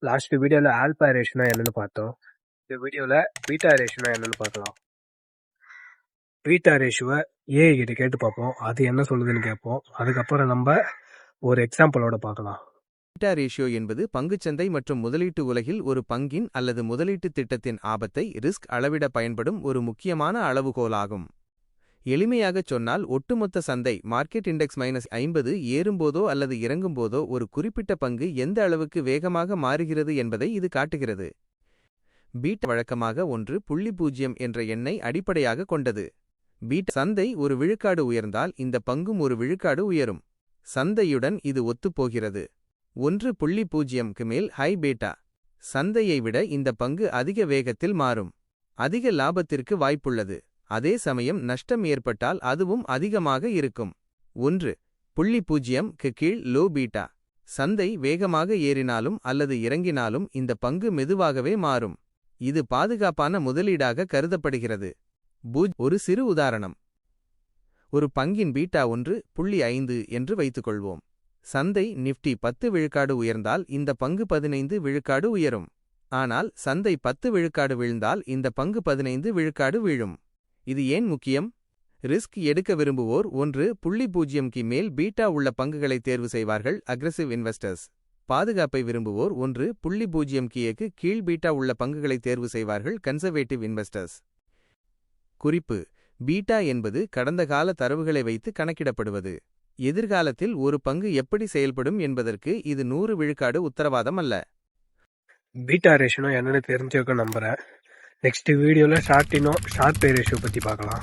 Last வீடியோல alpha ரேஷியோனா என்னன்னு பார்த்தோம். இந்த வீடியோல பீட்டா ரேஷியோனா என்னன்னு பார்க்கலாம். பீட்டா ரேஷியோவை ஏ கிட்ட கேட்டு பார்ப்போம். அது என்ன சொல்லுதுன்னு கேட்போம். அதுக்கப்புறம் நம்ம ஒரு எக்ஸாம்பிளோட பார்க்கலாம். பீட்டா ரேஷியோ என்பது பங்குச்சந்தை மற்றும் முதலீட்டு உலகில் ஒரு பங்கின் அல்லது முதலீட்டு திட்டத்தின் ஆபத்தை ரிஸ்க் அளவிட பயன்படும் ஒரு முக்கியமான அளவுகோலாகும். எளிமையாகச் சொன்னால் ஒட்டுமொத்த சந்தை மார்க்கெட் இண்டெக்ஸ் -50 ஏறும்போதோ அல்லது இறங்கும்போதோ ஒரு குறிப்பிட்ட பங்கு எந்த அளவுக்கு வேகமாக மாறுகிறது என்பதை இது காட்டுகிறது. பீட்டா வழக்கமாக 1.0 என்ற எண்ணை அடிப்படையாக கொண்டது. பீட்டா சந்தை ஒரு விழுக்காடு உயர்ந்தால் இந்த பங்கும் ஒரு விழுக்காடு உயரும். சந்தையுடன் இது ஒத்துப்போகிறது. 1.0க்கு மேல் ஹை பீட்டா சந்தையை விட இந்த பங்கு அதிக வேகத்தில் மாறும். அதிக லாபத்திற்கு வாய்ப்புள்ளது. அதே சமயம் நஷ்டம் ஏற்பட்டால் அதுவும் அதிகமாக இருக்கும். 1.0க்கு கீழ் லோ பீட்டா சந்தை வேகமாக ஏறினாலும் அல்லது இறங்கினாலும் இந்த பங்கு மெதுவாகவே மாறும். இது பாதுகாப்பான முதலீடாக கருதப்படுகிறது. ஒரு சிறு உதாரணம். ஒரு பங்கின் பீட்டா 1.5 என்று வைத்துக்கொள்வோம். சந்தை நிஃப்டி 10 விழுக்காடு உயர்ந்தால் இந்த பங்கு 15 விழுக்காடு உயரும். ஆனால் சந்தை 10 விழுக்காடு வீழ்ந்தால் இந்த பங்கு 15 விழுக்காடு வீழும். இது ஏன் முக்கியம்? ரிஸ்க் எடுக்க விரும்புவோர் 1.0க்கு மேல் பீட்டா உள்ள பங்குகளை தேர்வு செய்வார்கள், அக்ரெசிவ் இன்வெஸ்டர்ஸ். பாதுகாப்பை விரும்புவோர் 1.0க்கு கீழ் பீட்டா உள்ள பங்குகளை தேர்வு செய்வார்கள், கன்சர்வேட்டிவ் இன்வெஸ்டர்ஸ். குறிப்பு: பீட்டா என்பது கடந்த கால தரவுகளை வைத்து கணக்கிடப்படுவது. எதிர்காலத்தில் ஒரு பங்கு எப்படி செயல்படும் என்பதற்கு இது 100 விழுக்காடு உத்தரவாதம் அல்ல. பீட்டா ரேஷியோ என்னன்னு தெரிஞ்சுக்க நம்புறேன். நெக்ஸ்ட் வீடியோல ஷார்ட் பே ரேஷியோ பத்தி பார்க்கலாம்.